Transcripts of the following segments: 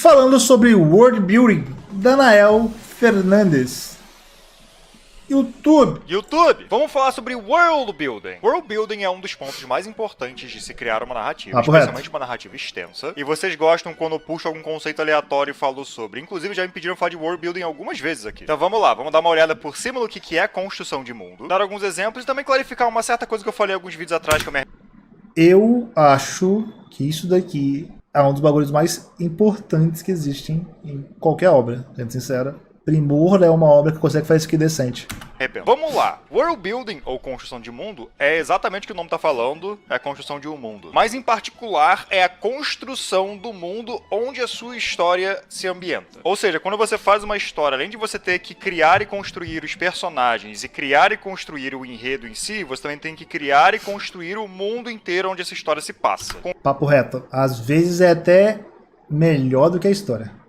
falando sobre World Building, Danael Fernandes. YouTube! Vamos falar sobre World Building. World Building é um dos pontos mais importantes de se criar uma narrativa, especialmente uma narrativa extensa. E vocês gostam quando eu puxo algum conceito aleatório e falo sobre. Inclusive, já me pediram falar de World Building algumas vezes aqui. Então vamos lá, vamos dar uma olhada por cima do que é construção de mundo, dar alguns exemplos e também clarificar uma certa coisa que eu falei alguns vídeos atrás que eu me... Eu acho que isso daqui é um dos bagulhos mais importantes que existem em qualquer obra, sendo sincera. Primor é uma obra que consegue fazer isso aqui decente. Vamos lá. World Building, ou construção de mundo, é exatamente o que o nome está falando, é a construção de um mundo. Mas, em particular, é a construção do mundo onde a sua história se ambienta. Ou seja, quando você faz uma história, além de você ter que criar e construir os personagens e criar e construir o enredo em si, você também tem que criar e construir o mundo inteiro onde essa história se passa. Papo reto. Às vezes é até melhor do que a história.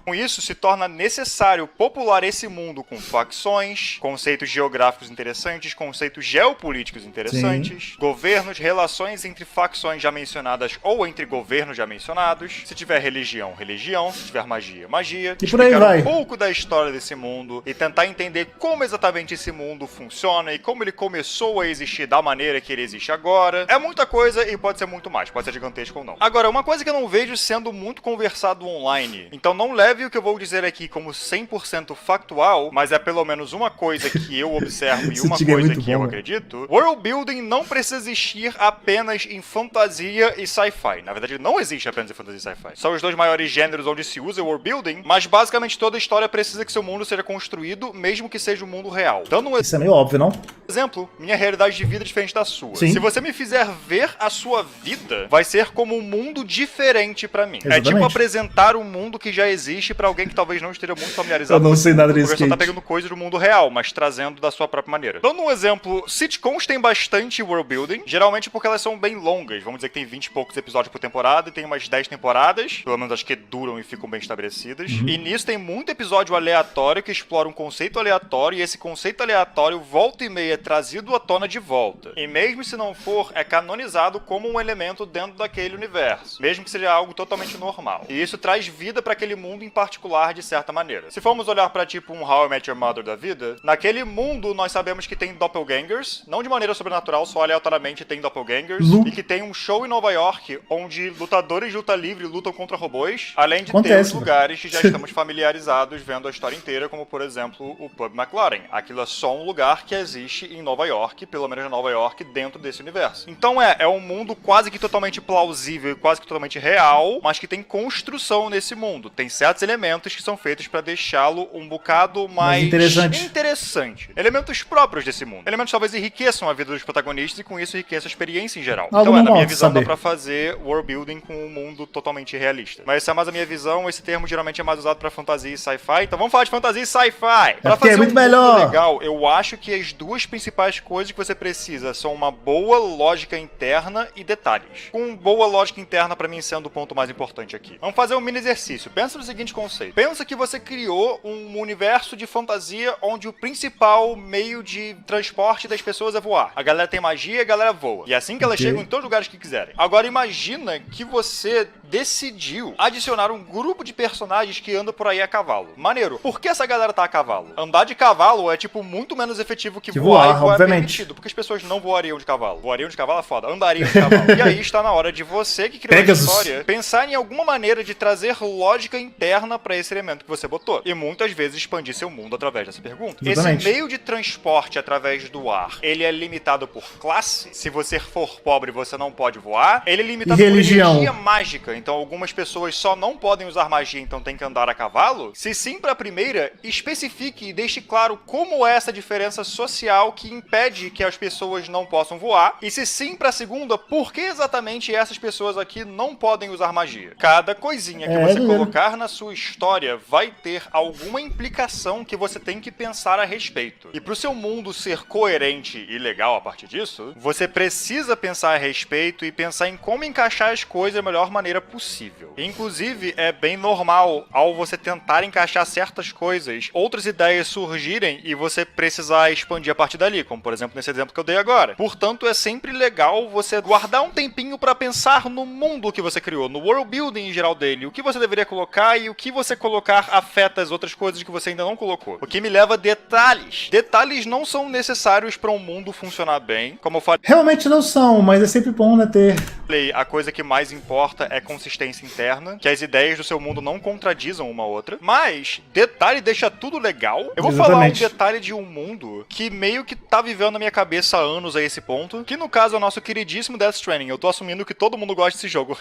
Com isso, se torna necessário popular esse mundo com facções, conceitos geográficos interessantes, conceitos geopolíticos interessantes, governos, relações entre facções já mencionadas ou entre governos já mencionados, se tiver religião, religião, se tiver magia, magia, e por aí vai. Um pouco da história desse mundo e tentar entender como exatamente esse mundo funciona e como ele começou a existir da maneira que ele existe agora. É muita coisa e pode ser muito mais, pode ser gigantesco ou não. Agora, uma coisa que eu não vejo sendo muito conversado online, então não leve o que eu vou dizer aqui como 100% factual, mas é pelo menos uma coisa que eu observo e uma coisa que eu acredito. World Building não precisa existir apenas em fantasia e sci-fi. Na verdade, não existe apenas em fantasia e sci-fi. São os dois maiores gêneros onde se usa World Building, mas basicamente toda a história precisa que seu mundo seja construído, mesmo que seja um mundo real. Dando Isso é meio óbvio, não? Exemplo, minha realidade de vida é diferente da sua. Sim. Se você me fizer ver a sua vida, vai ser como um mundo diferente pra mim. Exatamente. É tipo apresentar um mundo que já existe pra alguém que talvez não esteja muito familiarizado. Eu não sei nada disso. Porque você tá pegando coisas do mundo real, mas trazendo da sua própria maneira. Dando um exemplo, sitcoms tem bastante world building, geralmente porque elas são bem longas. Vamos dizer que tem 20 e poucos episódios por temporada e tem umas 10 temporadas, pelo menos acho que duram e ficam bem estabelecidas. E nisso tem muito episódio aleatório que explora um conceito aleatório e esse conceito aleatório volta e meia é trazido à tona de volta. E mesmo se não for, é canonizado como um elemento dentro daquele universo, mesmo que seja algo totalmente normal. E isso traz vida para aquele mundo em particular de certa maneira. Se formos olhar para tipo um How I Met Your Mother da vida, naquele mundo nós sabemos que tem doppelgangers, não de maneira sobrenatural, só aleatoriamente tem doppelgangers, e que tem um show em Nova York onde lutadores de luta livre lutam contra robôs, além de ter os lugares que já estamos familiarizados vendo a história inteira, como por exemplo o Pub McLaren. Aquilo é só um lugar que existe em Nova York, pelo menos em Nova York, dentro desse universo. Então é um mundo quase que totalmente plausível e quase que totalmente real, mas que tem construção nesse mundo. Tem certos elementos que são feitos para deixá-lo um bocado mais interessante. Elementos próprios desse mundo. Elementos que talvez enriqueçam a vida dos protagonistas e com isso enriqueçam a experiência em geral. Então na minha visão dá pra fazer world building com um mundo totalmente realista. Mas essa é mais a minha visão, esse termo geralmente é mais usado pra fantasia e sci-fi, então vamos falar de fantasia e sci-fi. Pra fazer muito mundo melhor. Legal, eu acho que as duas principais coisas que você precisa são uma boa lógica interna e detalhes. Com boa lógica interna pra mim sendo o ponto mais importante aqui. Vamos fazer um mini exercício. Pensa no seguinte conceito. Pensa que você criou um universo de fantasia onde o principal meio de transporte das pessoas é voar. A galera tem magia e a galera voa. E é assim que elas chegam em todos os lugares que quiserem. Agora imagina que você decidiu adicionar um grupo de personagens que anda por aí a cavalo. Maneiro. Por que essa galera tá a cavalo? Andar de cavalo é tipo muito menos efetivo que voar, e voar é permitido. Porque as pessoas não voariam de cavalo. Voariam de cavalo é foda. Andariam de cavalo. E aí está na hora de você que criou a história pensar em alguma maneira de trazer lógica interna pra esse elemento que você botou. E muitas vezes expandir seu mundo através dessa pergunta. Exatamente. Esse meio de transporte através do ar, ele é limitado por classe? Se você for pobre, você não pode voar. Ele é limitado por energia mágica. Então algumas pessoas só não podem usar magia, então tem que andar a cavalo? Se sim pra primeira, especifique e deixe claro como é essa diferença social que impede que as pessoas não possam voar. E se sim pra segunda, por que exatamente essas pessoas aqui não podem usar magia? Cada coisinha que você colocar na sua história vai ter alguma implicação que você tem que pensar a respeito. E pro seu mundo ser coerente e legal a partir disso, você precisa pensar a respeito e pensar em como encaixar as coisas da melhor maneira possível. Inclusive, é bem normal, ao você tentar encaixar certas coisas, outras ideias surgirem e você precisar expandir a partir dali, como por exemplo nesse exemplo que eu dei agora. Portanto, é sempre legal você guardar um tempinho pra pensar no mundo que você criou, no world building em geral dele, o que você deveria colocar e o que você colocar afeta as outras coisas que você ainda não colocou. O que me leva a detalhes. Detalhes não são necessários para um mundo funcionar bem, como eu falei. Realmente não são, mas é sempre bom, né, ter. A coisa que mais importa é consistência interna, que as ideias do seu mundo não contradizam uma outra. Mas, detalhe deixa tudo legal. Eu vou falar um detalhe de um mundo que meio que tá vivendo na minha cabeça há anos a esse ponto, que no caso é o nosso queridíssimo Death Stranding. Eu tô assumindo que todo mundo gosta desse jogo.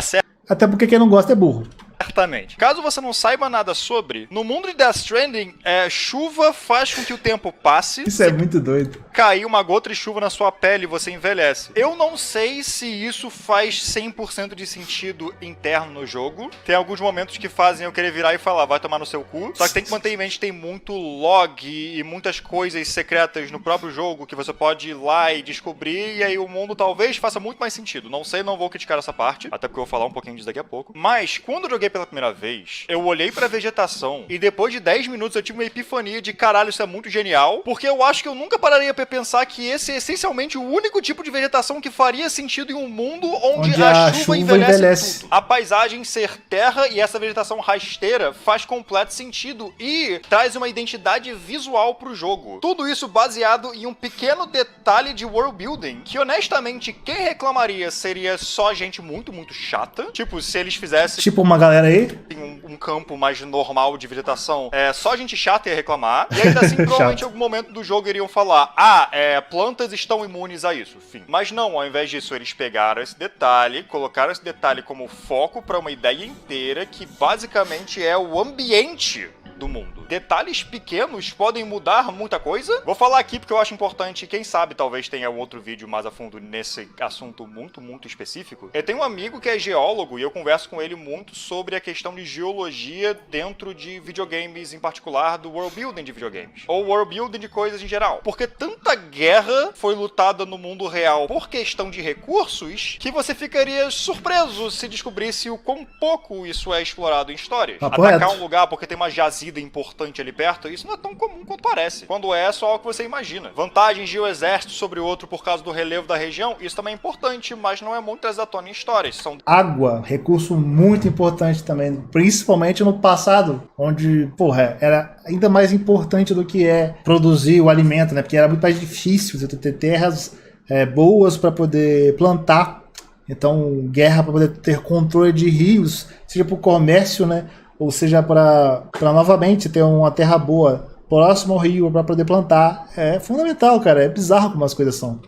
Certo? Até porque quem não gosta é burro. Certamente. Caso você não saiba nada sobre, no mundo de Death Stranding, chuva faz com que o tempo passe. Isso é muito doido. Cair uma gota de chuva na sua pele e você envelhece. Eu não sei se isso faz 100% de sentido interno no jogo. Tem alguns momentos que fazem eu querer virar e falar, vai tomar no seu cu. Só que tem que manter em mente que tem muito log e muitas coisas secretas no próprio jogo que você pode ir lá e descobrir, e aí o mundo talvez faça muito mais sentido. Não sei, não vou criticar essa parte, até porque eu vou falar um pouquinho disso daqui a pouco. Mas, quando eu joguei pela primeira vez, eu olhei pra vegetação e depois de 10 minutos eu tive uma epifania de caralho, isso é muito genial, porque eu acho que eu nunca pararia pra pensar que esse é essencialmente o único tipo de vegetação que faria sentido em um mundo onde a chuva envelhece tudo. A paisagem ser terra e essa vegetação rasteira faz completo sentido e traz uma identidade visual pro jogo. Tudo isso baseado em um pequeno detalhe de world building que, honestamente, quem reclamaria seria só gente muito, muito chata. Tipo, se eles fizessem... Tipo uma galera aí? Um campo mais normal de vegetação, só gente chata ia reclamar, e ainda assim, provavelmente em algum momento do jogo iriam falar, plantas estão imunes a isso, fim. Mas não, ao invés disso, eles pegaram esse detalhe, colocaram esse detalhe como foco para uma ideia inteira que basicamente é o ambiente do mundo. Detalhes pequenos podem mudar muita coisa. Vou falar aqui porque eu acho importante, quem sabe talvez tenha um outro vídeo mais a fundo nesse assunto muito, muito específico. Eu tenho um amigo que é geólogo e eu converso com ele muito sobre a questão de geologia dentro de videogames, em particular do world building de videogames. Ou world building de coisas em geral. Porque tanta guerra foi lutada no mundo real por questão de recursos que você ficaria surpreso se descobrisse o quão pouco isso é explorado em histórias. Atacar um lugar porque tem uma jazida importante ali perto, isso não é tão comum quanto parece. Quando é só o que você imagina. Vantagens de um exército sobre o outro por causa do relevo da região, isso também é importante, mas não é muito trazido à tona em histórias. Água, recurso muito importante também, principalmente no passado, onde, era ainda mais importante do que é produzir o alimento, né? Porque era muito mais difícil você ter terras boas para poder plantar. Então, guerra para poder ter controle de rios, seja para o comércio, né? Ou seja, para novamente ter uma terra boa próximo ao rio para poder plantar. É fundamental, cara. É bizarro como as coisas são.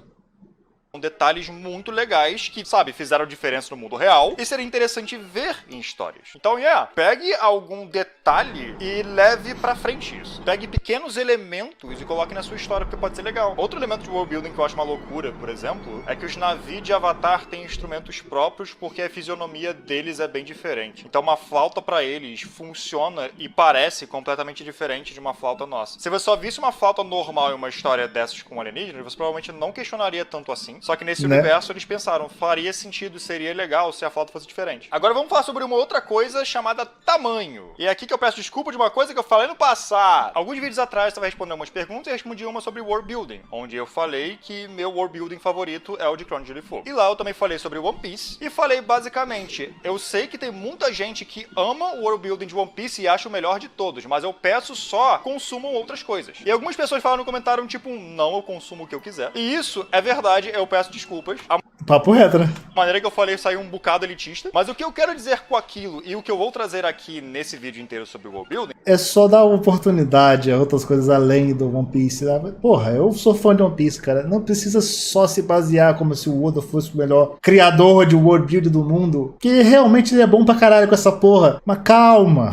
Detalhes muito legais que, fizeram diferença no mundo real e seria interessante ver em histórias. Então, pegue algum detalhe e leve pra frente isso. Pegue pequenos elementos e coloque na sua história, porque pode ser legal. Outro elemento de world building que eu acho uma loucura, por exemplo, é que os navios de Avatar têm instrumentos próprios porque a fisionomia deles é bem diferente. Então, uma flauta pra eles funciona e parece completamente diferente de uma flauta nossa. Se você só visse uma flauta normal em uma história dessas com alienígenas, você provavelmente não questionaria tanto assim. Só que nesse universo eles pensaram, faria sentido, seria legal se a flauta fosse diferente. Agora vamos falar sobre uma outra coisa chamada tamanho. E é aqui que eu peço desculpa de uma coisa que eu falei no passado. Alguns vídeos atrás eu estava respondendo umas perguntas e respondi uma sobre world building, onde eu falei que meu world building favorito é o de Chrono de Fogo. E lá eu também falei sobre One Piece e falei basicamente, eu sei que tem muita gente que ama o world building de One Piece e acha o melhor de todos, mas eu peço só consumam outras coisas. E algumas pessoas falaram no comentário tipo, não, eu consumo o que eu quiser. E isso é verdade, eu peço desculpas. Papo reto, né? A maneira que eu falei saiu um bocado elitista. Mas o que eu quero dizer com aquilo e o que eu vou trazer aqui nesse vídeo inteiro sobre o world building é só dar oportunidade a outras coisas além do One Piece. Eu sou fã de One Piece, cara. Não precisa só se basear como se o Oda fosse o melhor criador de world building do mundo. Que realmente ele é bom pra caralho com essa porra. Mas calma.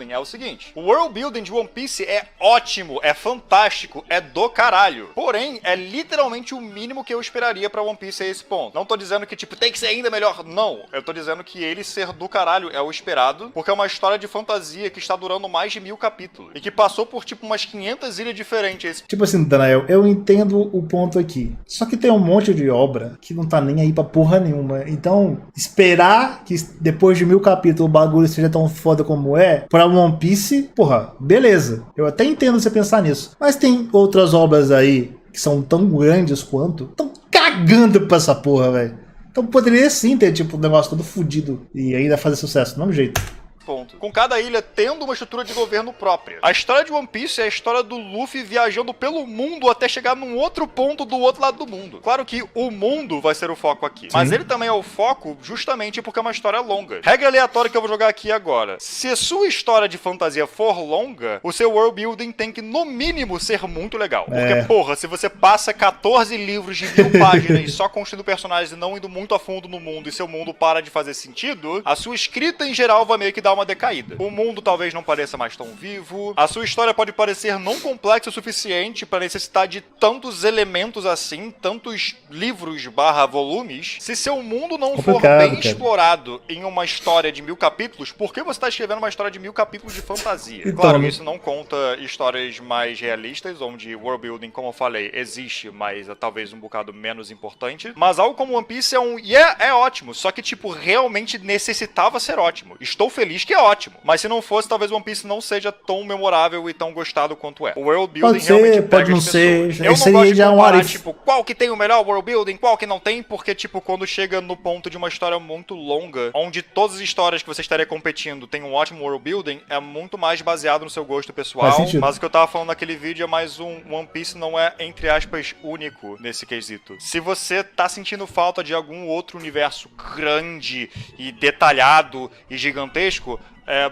é o seguinte: o world building de One Piece é ótimo, é fantástico, é do caralho. Porém, é literalmente o mínimo que eu esperaria pra One Piece a esse ponto. Não tô dizendo que, tipo, tem que ser ainda melhor. Não. Eu tô dizendo que ele ser do caralho é o esperado, porque é uma história de fantasia que está durando mais de 1000 capítulos. E que passou por, tipo, umas 500 ilhas diferentes. Tipo assim, Daniel, eu entendo o ponto aqui. Só que tem um monte de obra que não tá nem aí pra porra nenhuma. Então, esperar que depois de 1000 capítulos o bagulho seja tão foda como é, pra One Piece, porra, beleza. Eu até entendo você pensar nisso. Mas tem outras obras aí que são tão grandes quanto, tão cagando pra essa porra, velho. Então poderia sim ter, tipo, um negócio todo fudido e ainda fazer sucesso, do mesmo jeito. Ponto. Com cada ilha tendo uma estrutura de governo própria. A história de One Piece é a história do Luffy viajando pelo mundo até chegar num outro ponto do outro lado do mundo. Claro que o mundo vai ser o foco aqui, mas ele também é o foco justamente porque é uma história longa. Regra aleatória que eu vou jogar aqui agora. Se a sua história de fantasia for longa, o seu world building tem que, no mínimo, ser muito legal. Porque, porra, se você passa 14 livros de 1000 páginas só construindo personagens e não indo muito a fundo no mundo e seu mundo para de fazer sentido, a sua escrita em geral vai meio que dar uma decaída. O mundo talvez não pareça mais tão vivo, a sua história pode parecer não complexa o suficiente para necessitar de tantos elementos assim, tantos livros / volumes. Se seu mundo não for bem explorado em uma história de 1000 capítulos, por que você está escrevendo uma história de 1000 capítulos de fantasia? Então, claro, isso não conta histórias mais realistas, onde world building, como eu falei, existe, mas é talvez um bocado menos importante. Mas algo como One Piece é ótimo, só que, tipo, realmente necessitava ser ótimo. Estou feliz que é ótimo, mas se não fosse, talvez One Piece não seja tão memorável e tão gostado quanto é. O world building realmente pega pode não as ser. pessoas. Eu não gosto de comparar, tipo, qual que tem o melhor world building, qual que não tem, porque, tipo, quando chega no ponto de uma história muito longa, onde todas as histórias que você estaria competindo tem um ótimo world building, é muito mais baseado no seu gosto pessoal. Mas o que eu tava falando naquele vídeo é mais One Piece não é, entre aspas, único nesse quesito. Se você tá sentindo falta de algum outro universo grande e detalhado e gigantesco,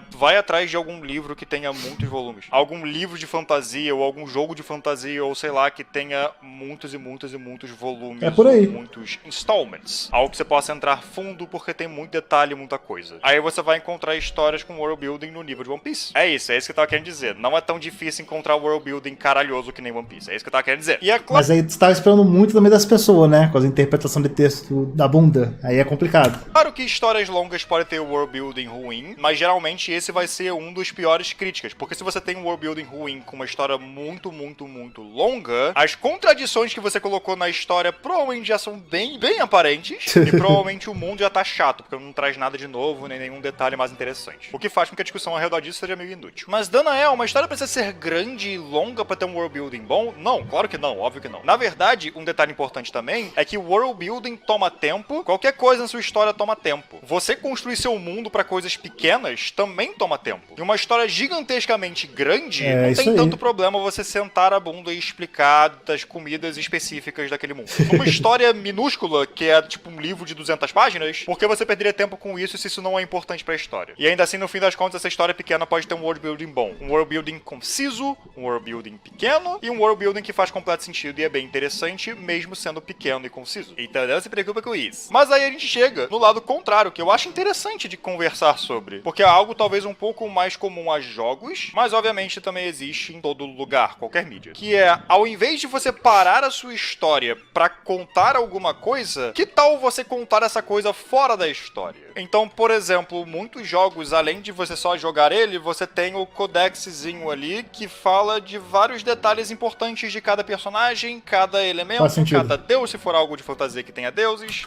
vai atrás de algum livro que tenha muitos volumes. Algum livro de fantasia, ou algum jogo de fantasia, ou sei lá, que tenha muitos e muitos e muitos volumes. É por aí. Muitos installments. Algo que você possa entrar fundo porque tem muito detalhe e muita coisa. Aí você vai encontrar histórias com world building no nível de One Piece. É isso que eu tava querendo dizer. Não é tão difícil encontrar world building caralhoso que nem One Piece. É isso que eu tava querendo dizer. E é claro... Mas aí você tava esperando muito também das pessoas, né? Com as interpretações de texto da bunda. Aí é complicado. Claro que histórias longas podem ter world building ruim, mas geralmente esse vai ser um dos piores críticas, porque se você tem um world building ruim com uma história muito, muito, muito longa, as contradições que você colocou na história provavelmente já são bem, bem aparentes, e provavelmente o mundo já tá chato, porque não traz nada de novo, nem nenhum detalhe mais interessante. O que faz com que a discussão ao redor disso seja meio inútil. Mas, Danael, uma história precisa ser grande e longa pra ter um world building bom? Não, claro que não, óbvio que não. Na verdade, um detalhe importante também é que o world building toma tempo, qualquer coisa na sua história toma tempo. Você construir seu mundo pra coisas pequenas também toma tempo. E uma história gigantescamente grande, não tem tanto problema você sentar a bunda e explicar das comidas específicas daquele mundo. Uma história minúscula, que é tipo um livro de 200 páginas, por que você perderia tempo com isso se isso não é importante pra história? E ainda assim, no fim das contas, essa história pequena pode ter um world building bom. Um world building conciso, um world building pequeno, e um world building que faz completo sentido e é bem interessante, mesmo sendo pequeno e conciso. Então não se preocupa com isso. Mas aí a gente chega no lado contrário, que eu acho interessante de conversar sobre, porque é algo talvez um pouco mais comum a jogos, mas obviamente também existe em todo lugar, qualquer mídia. Que é, ao invés de você parar a sua história pra contar alguma coisa, que tal você contar essa coisa fora da história? Então, por exemplo, muitos jogos, além de você só jogar ele, você tem o codexzinho ali que fala de vários detalhes importantes de cada personagem, cada elemento, cada deus, se for algo de fantasia que tenha deuses.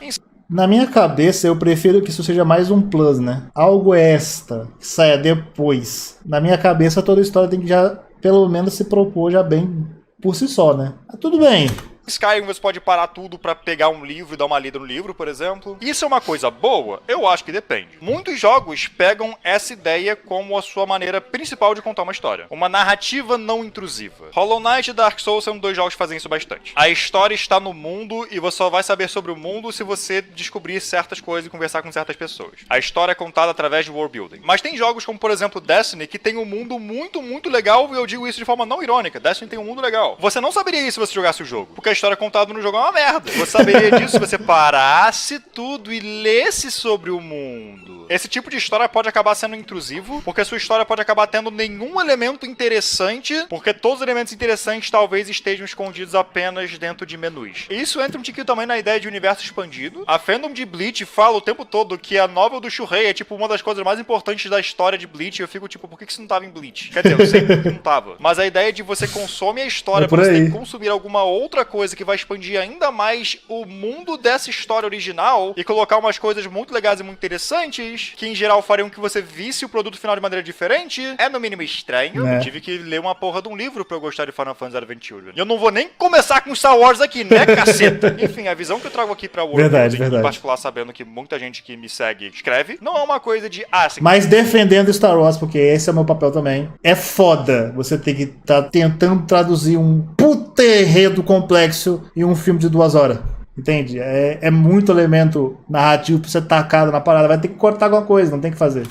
Na minha cabeça, eu prefiro que isso seja mais um plus, né? Algo extra, que saia depois. Na minha cabeça, toda história tem que já, pelo menos, se propor já bem por si só, né? Mas tudo bem. Skyrim você pode parar tudo pra pegar um livro e dar uma lida no livro, por exemplo. Isso é uma coisa boa? Eu acho que depende. Muitos jogos pegam essa ideia como a sua maneira principal de contar uma história. Uma narrativa não intrusiva. Hollow Knight e Dark Souls são dois jogos que fazem isso bastante. A história está no mundo e você só vai saber sobre o mundo se você descobrir certas coisas e conversar com certas pessoas. A história é contada através de world building. Mas tem jogos como, por exemplo, Destiny, que tem um mundo muito, muito legal, e eu digo isso de forma não irônica. Destiny tem um mundo legal. Você não saberia isso se você jogasse o jogo, porque a história contada no jogo é uma merda. Você saberia disso se você parasse tudo e lesse sobre o mundo. Esse tipo de história pode acabar sendo intrusivo, porque a sua história pode acabar tendo nenhum elemento interessante, porque todos os elementos interessantes talvez estejam escondidos apenas dentro de menus. E isso entra um tiquinho também na ideia de universo expandido. A fandom de Bleach fala o tempo todo que a novel do Shuhei é tipo uma das coisas mais importantes da história de Bleach, e eu fico tipo, por que isso não tava em Bleach? Quer dizer, eu sei que não tava. Mas a ideia de você consome a história, pra você ter que consumir alguma outra coisa que vai expandir ainda mais o mundo dessa história original e colocar umas coisas muito legais e muito interessantes, que em geral fariam que você visse o produto final de maneira diferente, é no mínimo estranho. Eu tive que ler uma porra de um livro pra eu gostar de Final Fantasy Adventure. E eu não vou nem começar com Star Wars aqui, né, caceta? Enfim, a visão que eu trago aqui pra World Building, em particular sabendo que muita gente que me segue escreve, não é uma coisa de... Mas defendendo Star Wars, porque esse é o meu papel também, é foda você ter que estar tentando traduzir um puta enredo complexo em um filme de 2 horas. Entende? É muito elemento narrativo pra você tacar na parada. Vai ter que cortar alguma coisa, não tem que fazer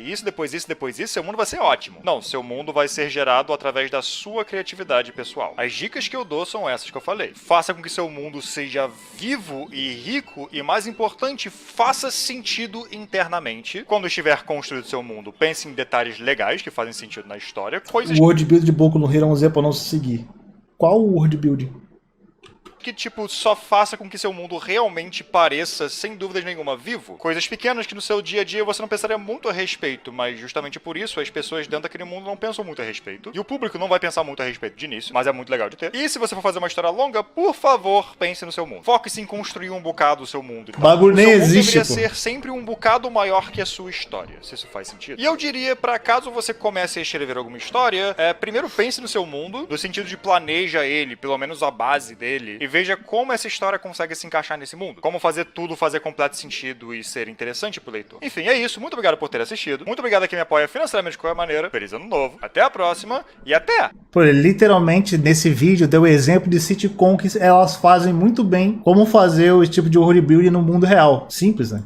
isso, depois isso, depois isso, seu mundo vai ser ótimo. Não, seu mundo vai ser gerado através da sua criatividade pessoal. As dicas que eu dou são essas que eu falei. Faça com que seu mundo seja vivo e rico e, mais importante, faça sentido internamente. Quando estiver construído seu mundo, pense em detalhes legais que fazem sentido na história. Coisas... O world build de Boku no Hero Z pra não se seguir. Qual o world build? Que, tipo, só faça com que seu mundo realmente pareça, sem dúvidas nenhuma, vivo. Coisas pequenas que no seu dia a dia você não pensaria muito a respeito, mas justamente por isso as pessoas dentro daquele mundo não pensam muito a respeito. E o público não vai pensar muito a respeito de início, mas é muito legal de ter. E se você for fazer uma história longa, por favor, pense no seu mundo. Foque-se em construir um bocado o seu mundo. O bagulho nem existe, deveria ser sempre um bocado maior que a sua história, se isso faz sentido. E eu diria, pra caso você comece a escrever alguma história, primeiro pense no seu mundo, no sentido de planeja ele, pelo menos a base dele, e veja como essa história consegue se encaixar nesse mundo. Como fazer tudo fazer completo sentido e ser interessante pro leitor. Enfim, é isso. Muito obrigado por ter assistido. Muito obrigado a quem me apoia financeiramente de qualquer maneira. Feliz ano novo. Até a próxima e até! Pô, literalmente, nesse vídeo, deu exemplo de sitcom que elas fazem muito bem como fazer o tipo de world building no mundo real. Simples, né?